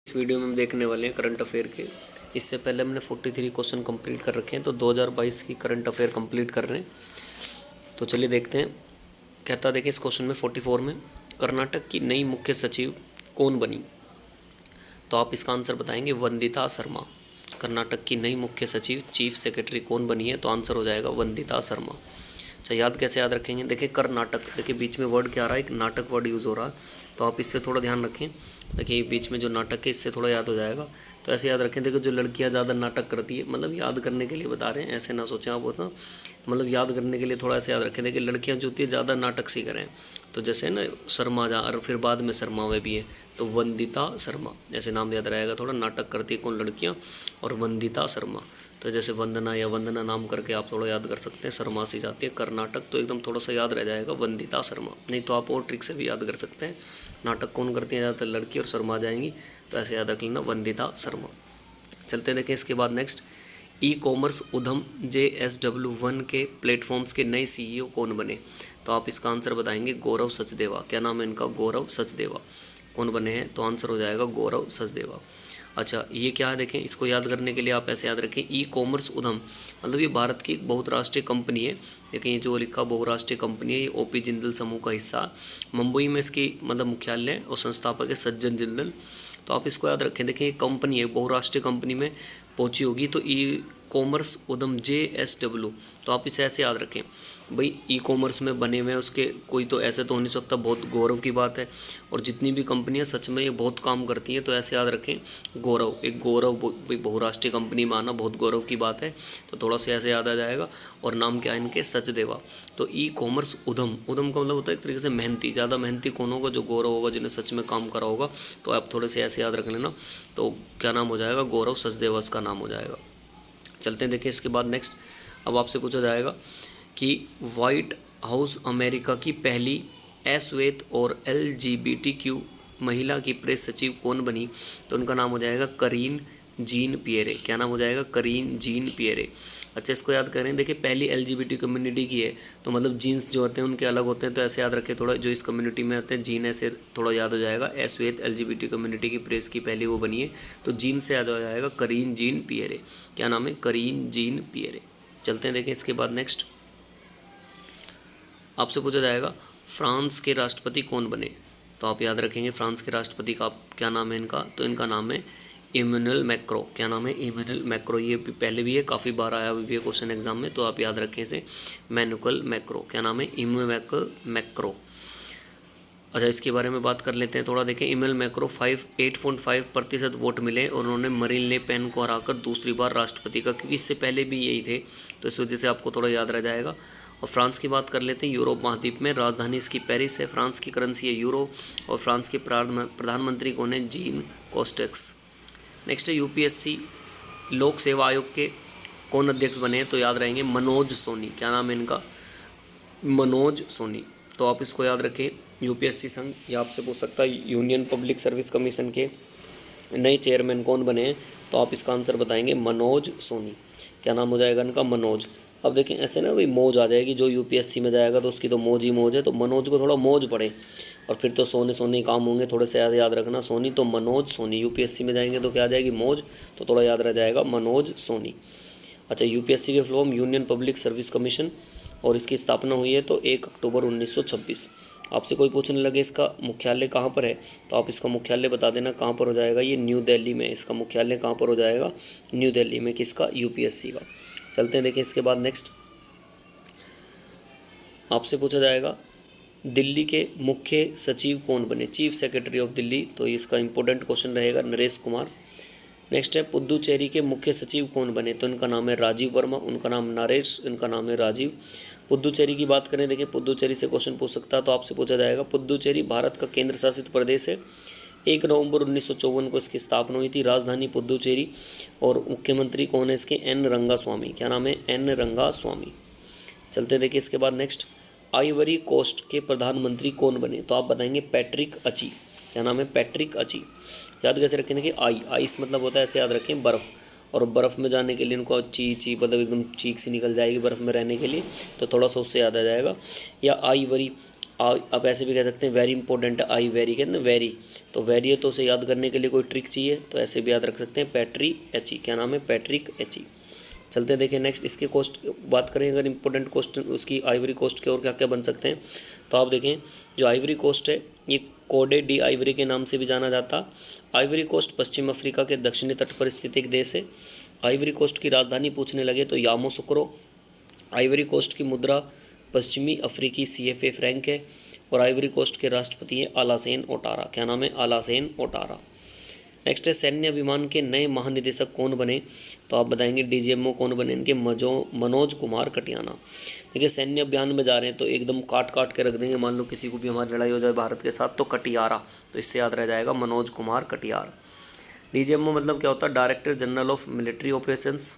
इस वीडियो में हम देखने वाले हैं करंट अफेयर के। इससे पहले हमने 43 क्वेश्चन कंप्लीट कर रखे हैं, तो 2022 की करंट अफेयर कंप्लीट कर रहे हैं। तो चलिए देखते हैं। कहता देखिए इस क्वेश्चन में 44 में कर्नाटक की नई मुख्य सचिव कौन बनी? तो आप इसका आंसर बताएंगे वंदिता शर्मा। कर्नाटक की नई मुख्य सचिव चीफ सेक्रेटरी कौन बनी है? तो आंसर हो जाएगा वंदिता शर्मा। अच्छा, याद कैसे याद रखेंगे? देखिए कर्नाटक, देखिए बीच में वर्ड क्या आ रहा है, एक नाटक वर्ड यूज़ हो रहा है, तो आप इससे थोड़ा ध्यान रखें। देखिए बीच में जो नाटक है इससे थोड़ा याद हो जाएगा, तो ऐसे याद रखें। देखो जो लड़कियां ज़्यादा नाटक करती है, मतलब याद करने के लिए बता रहे हैं, ऐसे ना सोचें आप होता, मतलब याद करने के लिए थोड़ा ऐसे याद रखें। देखिए लड़कियां जो होती है ज़्यादा नाटक सी करें, तो जैसे ना शर्मा जा और फिर बाद में शर्मा में भी है, तो वंदिता शर्मा ऐसे नाम याद रहेगा। थोड़ा नाटक करती है कौन? लड़कियाँ, और वंदिता शर्मा। तो जैसे वंदना या वंदना नाम करके आप थोड़ा याद कर सकते हैं, शर्मा सी जाती है। कर्नाटक तो एकदम थोड़ा सा याद रह जाएगा वंदिता शर्मा। नहीं तो आप और ट्रिक से भी याद कर सकते हैं। नाटक कौन करती हैं? ज़्यादातर लड़की, और शर्मा जाएंगी, तो ऐसे याद रख लेना वंदिता शर्मा। चलते देखें इसके बाद नेक्स्ट। ई कॉमर्स उद्यम JSW1 के प्लेटफॉर्म्स के नए CEO कौन बने? तो आप इसका आंसर बताएंगे गौरव सचदेवा। क्या नाम है इनका? गौरव सचदेवा। कौन बने हैं? तो आंसर हो जाएगा गौरव सचदेवा। अच्छा, ये क्या है देखें, इसको याद करने के लिए आप ऐसे याद रखें, ई कॉमर्स उद्यम मतलब ये भारत की एक बहुराष्ट्रीय कंपनी है। लेकिन ये जो लिखा बहुराष्ट्रीय कंपनी है, ये OP जिंदल समूह का हिस्सा। मुंबई में इसकी मतलब मुख्यालय और संस्थापक है सज्जन जिंदल। तो आप इसको याद रखें। देखिए कंपनी है, बहुराष्ट्रीय कंपनी में पहुंची होगी, तो ई कॉमर्स उद्यम JSW, तो आप इसे ऐसे याद रखें भाई, ई कॉमर्स में बने हुए हैं उसके कोई, तो ऐसे तो हो नहीं सकता, बहुत गौरव की बात है। और जितनी भी कंपनियां सच में ये बहुत काम करती हैं, तो ऐसे याद रखें गौरव, एक गौरव भाई बहुराष्ट्रीय कंपनी में आना बहुत गौरव की बात है, तो थोड़ा सा ऐसे याद आ जाएगा। और नाम क्या है इनके? सचदेवा। तो ई कॉमर्स उद्यम, उद्यम का मतलब होता है एक तरीके से मेहनती, ज़्यादा मेहनती कौन होगा? जो गौरव होगा, जिन्हें सच में काम करा होगा। तो आप थोड़े से ऐसे याद रख लेना, तो क्या नाम हो जाएगा? गौरव सचदेवा इसका नाम हो जाएगा। चलते हैं देखिए इसके बाद नेक्स्ट। अब आपसे पूछा जाएगा कि व्हाइट हाउस अमेरिका की पहली अश्वेत और LGBTQ महिला की प्रेस सचिव कौन बनी? तो उनका नाम हो जाएगा करीन जीन पियरे। क्या नाम हो जाएगा? करीन जीन पियरे। अच्छा, इसको याद करें। देखिए पहली LGBT कम्युनिटी की है, तो मतलब जीन्स जो होते हैं उनके अलग होते हैं, तो ऐसे याद रखें। थोड़ा जो इस कम्युनिटी में आते हैं जीन, ऐसे थोड़ा याद हो जाएगा। अश्वेत LGBT कम्युनिटी की प्रेस की पहली वो बनी है, तो जीन से याद हो जाएगा करीन जीन पियरे। क्या नाम है? करीन जीन पियरे। चलते हैं देखें इसके बाद नेक्स्ट। आपसे पूछा जाएगा फ्रांस के राष्ट्रपति कौन बने? तो आप याद रखेंगे फ्रांस के राष्ट्रपति का क्या नाम है इनका? तो इनका नाम है इमैनुअल मैक्रो। क्या नाम है? Emmanuel Macron. ये पहले भी है, काफ़ी बार आया भी है क्वेश्चन एग्जाम में, तो आप याद रखें इसे, मैनुअल मैक्रो। क्या नाम है? Emmanuel Macron. अच्छा, इसके बारे में बात कर लेते हैं थोड़ा। देखें इमैनुअल मैक्रो 8.5% वोट मिले, और उन्होंने मरीन ले पेन को हराकर दूसरी बार राष्ट्रपति का, क्योंकि इससे पहले भी यही थे, तो इस वजह से आपको थोड़ा याद रह जाएगा। और फ्रांस की बात कर लेते हैं। यूरोप महाद्वीप में राजधानी इसकी पेरिस है, फ्रांस की करेंसी है यूरो, और फ्रांस के प्रधानमंत्री कौन है? जीन कोस्टेक्स। नेक्स्ट है UPSC लोक सेवा आयोग के कौन अध्यक्ष बने हैं? तो याद रहेंगे मनोज सोनी। क्या नाम है इनका? मनोज सोनी। तो आप इसको याद रखें। UPSC संघ, या आपसे पूछ सकता है यूनियन पब्लिक सर्विस कमीशन के नए चेयरमैन कौन बने हैं? तो आप इसका आंसर बताएंगे मनोज सोनी। क्या नाम हो जाएगा इनका? मनोज। अब देखें ऐसे ना भाई, मौज आ जाएगी, जो UPSC में जाएगा तो उसकी तो मौज ही मौज है, तो मनोज को थोड़ा मौज पड़े, और फिर तो सोने सोने काम होंगे। थोड़े से याद रखना सोनी, तो मनोज सोनी। UPSC में जाएंगे तो क्या आ जाएगी? मौज, तो थोड़ा याद रह जाएगा मनोज सोनी। अच्छा, UPSC के full form union public service commission, और इसकी स्थापना हुई है तो 1 अक्टूबर 1926। आपसे कोई पूछने लगे इसका मुख्यालय कहाँ पर है, तो आप इसका मुख्यालय बता देना कहाँ पर हो जाएगा। ये न्यू दिल्ली में, इसका मुख्यालय कहाँ पर हो जाएगा? न्यू दिल्ली में। किसका? UPSC का। चलते हैं देखें इसके बाद नेक्स्ट। आपसे पूछा जाएगा दिल्ली के मुख्य सचिव कौन बने? चीफ सेक्रेटरी ऑफ दिल्ली, तो इसका इंपॉर्टेंट क्वेश्चन रहेगा नरेश कुमार। नेक्स्ट है पुदुचेरी के मुख्य सचिव कौन बने? तो इनका नाम है राजीव वर्मा, उनका नाम नरेश, इनका नाम है राजीव। पुदुचेरी की बात करें, देखिए पुदुचेरी से क्वेश्चन पूछ सकता है, तो आपसे पूछा जाएगा पुदुचेरी भारत का केंद्र शासित प्रदेश है। 1 नवंबर 1954 को इसकी स्थापना हुई थी, राजधानी पुदुचेरी, और मुख्यमंत्री कौन है इसके? N रंगास्वामी। क्या नाम है? N रंगास्वामी। चलते देखिए इसके बाद नेक्स्ट। आइवरी कोस्ट के प्रधानमंत्री कौन बने? तो आप बताएंगे पैट्रिक अची। क्या नाम है? पैट्रिक अची। याद कैसे रखें? देखिए आइस मतलब होता है, ऐसे याद रखें, बर्फ़, और बर्फ़ में जाने के लिए इनको ची मतलब एकदम चीख सी निकल जाएगी बर्फ़ में रहने के लिए, तो थोड़ा सा उससे याद आ जाएगा। या आइवरी आप ऐसे भी कह सकते हैं वेरी इंपॉर्टेंट, आई वेरी कहते हैं वेरी, तो वेरी है तो उसे याद करने के लिए कोई ट्रिक चाहिए, तो ऐसे भी याद रख सकते हैं पैट्रिक एची। क्या नाम है? Patrick Aichi. चलते हैं देखें नेक्स्ट इसके कोस्ट बात करें अगर इंपॉर्टेंट कोस्ट उसकी आइवरी कोस्ट के और क्या क्या बन सकते हैं, तो आप देखें जो आइवरी कोस्ट है ये कोडे डी आइवरी के नाम से भी जाना जाता। आइवरी कोस्ट पश्चिम अफ्रीका के दक्षिणी तट पर स्थित एक देश है। आइवरी कोस्ट की राजधानी पूछने लगे तो यामोसुक्रो। आइवरी कोस्ट की मुद्रा पश्चिमी अफ्रीकी CFA फ्रैंक है और आइवरी कोस्ट के राष्ट्रपति हैं आलासेन ओटारा। क्या नाम है? आलासेन ओटारा। नेक्स्ट है सैन्य विमान के नए महानिदेशक कौन बने, तो आप बताएंगे DGMO कौन बने इनके? मनोज कुमार कटियाना। देखिए सैन्य अभियान में जा रहे हैं तो एकदम काट काट के रख देंगे, मान लो किसी को भी हमारी लड़ाई हो जाए भारत के साथ तो कटियारा, तो इससे याद रह जाएगा मनोज कुमार कटियार। DGMO मतलब क्या होता है? Director general of military operations.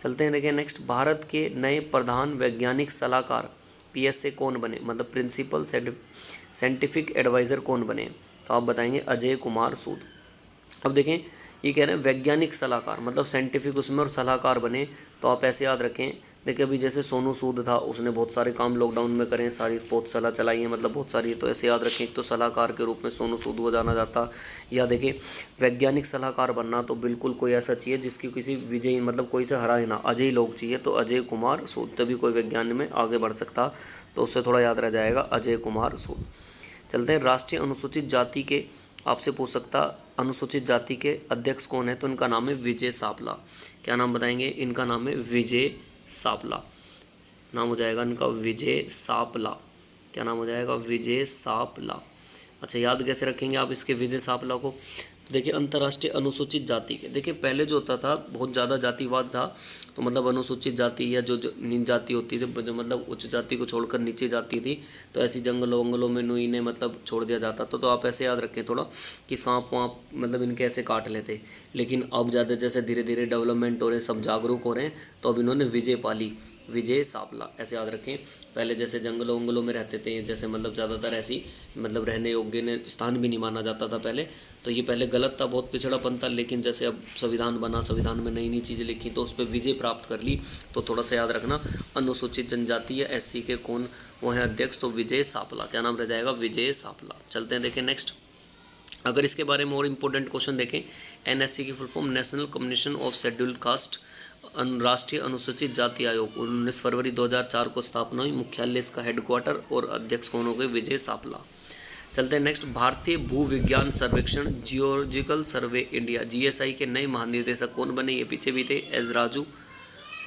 चलते हैं देखें नेक्स्ट, भारत के नए प्रधान वैज्ञानिक सलाहकार PSA कौन बने, मतलब प्रिंसिपल साइंटिफिक एडवाइज़र कौन बने, तो आप बताएंगे अजय कुमार सूद। अब देखें ये कह रहे हैं वैज्ञानिक सलाहकार मतलब साइंटिफिक उसमें और सलाहकार बने, तो आप ऐसे याद रखें। देखिए अभी जैसे सोनू सूद था उसने बहुत सारे काम लॉकडाउन में करे, सारी बहुत सलाह चलाई है, मतलब बहुत सारी, तो ऐसे याद रखें तो सलाहकार के रूप में सोनू सूद को जाना जाता। या देखें वैज्ञानिक सलाहकार बनना तो बिल्कुल कोई ऐसा चाहिए जिसकी किसी विजयी मतलब कोई से हराए ना, अजय लोग चाहिए, तो अजय कुमार सूद, तभी कोई विज्ञान में आगे बढ़ सकता, तो उससे थोड़ा याद रह जाएगा अजय कुमार सूद। चलते हैं राष्ट्रीय अनुसूचित जाति के, आपसे पूछ सकता अनुसूचित जाति के अध्यक्ष कौन है, तो इनका नाम है विजय सापला। क्या नाम बताएंगे? इनका नाम है विजय सापला, नाम हो जाएगा इनका विजय सापला। क्या नाम हो जाएगा? विजय सापला। अच्छा याद कैसे रखेंगे आप इसके विजय सापला को? तो देखिए अंतर्राष्ट्रीय अनुसूचित जाति के, देखिए पहले जो होता था बहुत ज़्यादा जातिवाद था, तो मतलब अनुसूचित जाति या जो नीच जाति होती थी, जो मतलब उच्च जाति को छोड़कर नीचे जाती थी, तो ऐसी जंगलों वंगलों में नुई ने मतलब छोड़ दिया जाता था। तो आप ऐसे याद रखें थोड़ा कि सांप वाँप मतलब इनके ऐसे काट लेते, लेकिन अब ज़्यादा जैसे धीरे धीरे डेवलपमेंट हो रहे हैं, सब जागरूक हो रहे हैं, तो अब इन्होंने विजय पाली, विजय सापला, ऐसे याद रखें। पहले जैसे जंगलों वंगलों में रहते थे, जैसे मतलब ज़्यादातर ऐसी मतलब रहने योग्य ने स्थान भी नहीं माना जाता था पहले, तो ये पहले गलत था, बहुत पिछड़ापन था, लेकिन जैसे अब संविधान बना, संविधान में नई नई चीज़ें लिखी तो उस पर विजय प्राप्त कर ली, तो थोड़ा सा याद रखना अनुसूचित जनजाति या SC के कौन वो हैं अध्यक्ष, तो विजय सापला। क्या नाम रह जाएगा? विजय सापला। चलते हैं देखें नेक्स्ट, अगर इसके बारे में और इम्पोर्टेंट क्वेश्चन देखें, NSC की full form national commission of scheduled caste, राष्ट्रीय अनुसूचित जाति आयोग, 19 फरवरी 2004 को स्थापना हुई, मुख्यालय इसका हेडक्वार्टर और अध्यक्ष कौन हो गए? विजय सापला। चलते हैं नेक्स्ट, भारतीय भूविज्ञान सर्वेक्षण जियोलॉजिकल सर्वे इंडिया GSI के नए महानिदेशक कौन बने? ये पीछे भी थे एस राजू।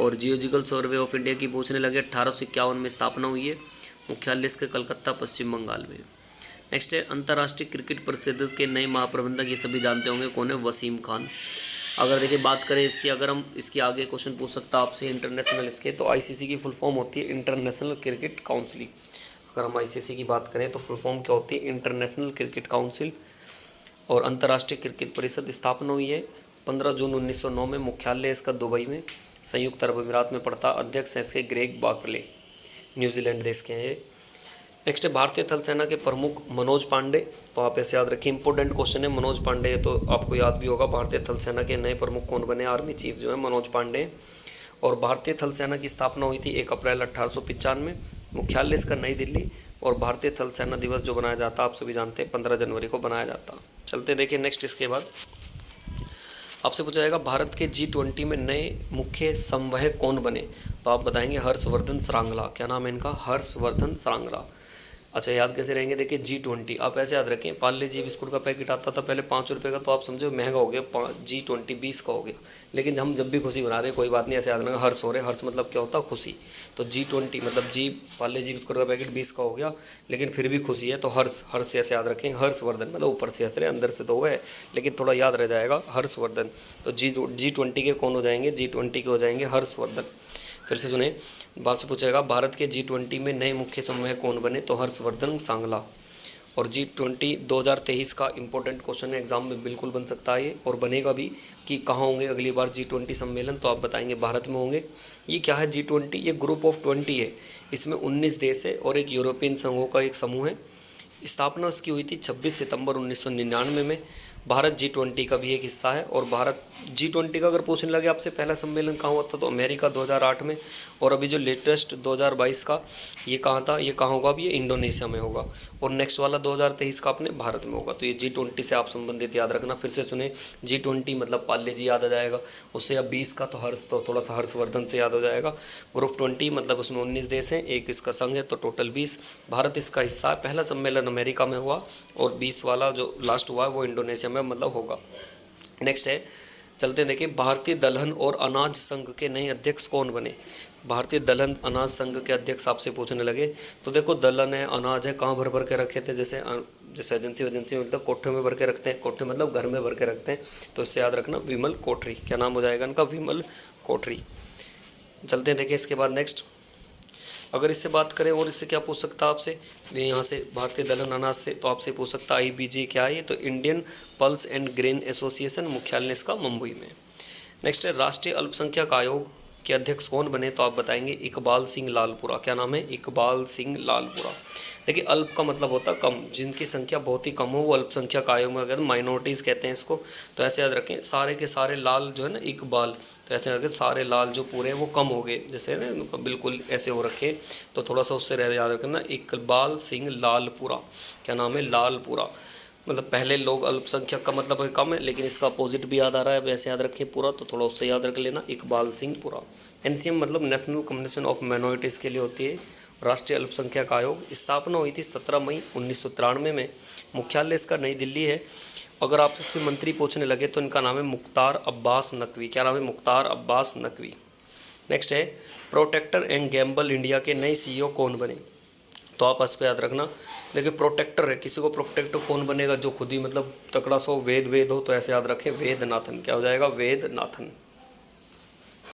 और जियोलॉजिकल सर्वे ऑफ इंडिया की पूछने लगे 1851 में स्थापना हुई है, मुख्यालय इसके कलकत्ता पश्चिम बंगाल में। नेक्स्ट है अंतर्राष्ट्रीय क्रिकेट परिषद के नए महाप्रबंधक, ये सभी जानते होंगे कौन है? वसीम खान। अगर देखिए बात करें इसकी, अगर हम इसके आगे क्वेश्चन पूछ सकता आपसे इंटरनेशनल इसके, तो ICC की फुल फॉर्म होती है इंटरनेशनल क्रिकेट काउंसिल। अगर हम ICC की बात करें तो फुल फॉर्म क्या होती है? International cricket council. और अंतर्राष्ट्रीय क्रिकेट परिषद स्थापना हुई है 15 जून 1909 में, मुख्यालय इसका दुबई में संयुक्त अरब अमीरात में पड़ता, अध्यक्ष हैं इसके ग्रेग बार्कले, न्यूजीलैंड देश के हैं ये। नेक्स्ट है भारतीय थल सेना के प्रमुख मनोज पांडे, तो आप ऐसे याद रखिए, इंपॉर्टेंट क्वेश्चन है मनोज पांडे, तो आपको याद भी होगा भारतीय थल सेना के नए प्रमुख कौन बने? आर्मी चीफ जो है मनोज पांडे। और भारतीय थल सेना की स्थापना हुई थी 1 अप्रैल 1895 में, मुख्यालय इसका नई दिल्ली। और भारतीय थल सेना दिवस जो बनाया जाता आप सभी जानते हैं 15 जनवरी को बनाया जाता। चलते देखिए नेक्स्ट, इसके बाद आपसे पूछा जाएगा भारत के G20 में नए मुख्य संवहक कौन बने, तो आप बताएंगे हर्षवर्धन श्रांगला। क्या नाम है इनका? हर्षवर्धन श्रांगला। अच्छा याद कैसे रहेंगे? देखिए G20 आप ऐसे याद रखें, पार्ले जी बिस्कुट का पैकेट आता था पहले 5 रुपये का, तो आप समझो महंगा हो गया, G20 20 का हो गया, लेकिन हम जब भी खुशी बना रहे हैं कोई बात नहीं, ऐसे याद रखना हर्ष हो रहे, हर्ष मतलब क्या होता है? खुशी। तो G20 मतलब पार्ले जी बिस्कुट का पैकेट 20 का हो गया, लेकिन फिर भी खुशी है, तो हर्ष, हर्ष से ऐसे याद रखें, हर्षवर्धन मतलब ऊपर से हंस रहे अंदर से तो है, लेकिन थोड़ा याद रह जाएगा हर्षवर्धन। तो G20 के कौन हो जाएंगे? G20 के हो जाएंगे हर्षवर्धन। फिर से सुने, आपसे पूछेगा भारत के G20 में नए मुख्य समूह कौन बने, तो हर्षवर्धन श्रांगला। और G20 2023 का इंपॉर्टेंट क्वेश्चन है, एग्जाम में बिल्कुल बन सकता है ये, और बनेगा भी कि कहाँ होंगे अगली बार G20 सम्मेलन, तो आप बताएंगे भारत में होंगे। ये क्या है G20? ये ग्रुप ऑफ 20 है, इसमें 19 देश है और एक यूरोपियन संघों का एक समूह है। स्थापना इसकी हुई थी 26 सितंबर 1999 में। भारत G20 का भी एक हिस्सा है। और भारत G20 का अगर पूछने लगे आपसे पहला सम्मेलन कहाँ हुआ था, तो अमेरिका 2008 में, और अभी जो लेटेस्ट 2022 का ये कहाँ था, ये कहाँ होगा, अभी ये इंडोनेशिया में होगा। और नेक्स्ट वाला 2023 का अपने भारत में होगा। तो ये G20 से आप संबंधित याद रखना। फिर से सुने, G20 मतलब पाले जी याद आ जाएगा उससे। अब 20 का तो थोड़ा सा हर्षवर्धन से याद हो जाएगा। ग्रुप 20 मतलब उसमें 19 देश हैं, एक इसका संघ है, तो टोटल 20। भारत इसका हिस्सा है। पहला सम्मेलन अमेरिका में हुआ और 20 वाला जो लास्ट हुआ है वो इंडोनेशिया में मतलब होगा। नेक्स्ट है, चलते हैं देखिए, भारतीय दलहन और अनाज संघ के नए अध्यक्ष कौन बने। भारतीय दलहन अनाज संघ के अध्यक्ष आपसे पूछने लगे तो देखो, दलहन है, अनाज है, कहाँ भर भर के रखे थे, जैसे जैसे एजेंसी में मतलब कोठे में भर के रखते हैं, कोठे मतलब घर में भर के रखते हैं, तो इससे याद रखना विमल कोठरी। क्या नाम हो जाएगा इनका, विमल कोठरी। चलते हैं देखिए इसके बाद नेक्स्ट, अगर इससे बात करें और इससे क्या पूछ सकता है आपसे, यहाँ से भारतीय दलहन अनाज से, तो आपसे पूछ सकता है IPG क्या है, ये तो Indian pulse and grain association, मुख्यालय इसका मुंबई में। नेक्स्ट है, राष्ट्रीय अल्पसंख्यक आयोग के अध्यक्ष कौन बने, तो आप बताएंगे इकबाल सिंह लालपुरा। क्या नाम है, इकबाल सिंह लालपुरा। देखिए, अल्प का मतलब होता है कम, जिनकी संख्या बहुत ही कम हो वो अल्पसंख्यक आयोग में, अगर माइनॉरिटीज़ कहते हैं इसको। तो ऐसे याद रखें, सारे के सारे लाल जो है ना इकबाल, तो ऐसे अगर सारे लाल जो पूरे हैं वो कम हो गए, जैसे ना बिल्कुल ऐसे हो रखे, तो थोड़ा सा उससे याद रखना, इकबाल सिंह लालपुरा। क्या नाम है, लालपुरा। मतलब पहले लोग अल्पसंख्यक का मतलब है कम है, लेकिन इसका अपोजिट भी याद आ रहा है, वैसे याद रखें पूरा, तो थोड़ा उससे याद रख लेना, इकबाल सिंह पूरा। NCM मतलब नेशनल कमीशन ऑफ माइनॉरिटीज़ के लिए होती है, राष्ट्रीय अल्पसंख्यक आयोग। स्थापना हुई थी 17 मई 1993 में। मुख्यालय इसका नई दिल्ली है। अगर आप इससे मंत्री पूछने लगे तो इनका नाम है मुख्तार अब्बास नकवी। क्या नाम है, मुख्तार अब्बास नकवी। नेक्स्ट है, प्रोटेक्टर एंड गैम्बल इंडिया के नए CEO कौन बने, तो आप इसको याद रखना। देखिए, प्रोटेक्टर है, किसी को प्रोटेक्टर कौन बनेगा, जो खुद ही मतलब तकड़ा सो वेद हो, तो ऐसे याद रखें वेदनाथन। क्या हो जाएगा, वेदनाथन।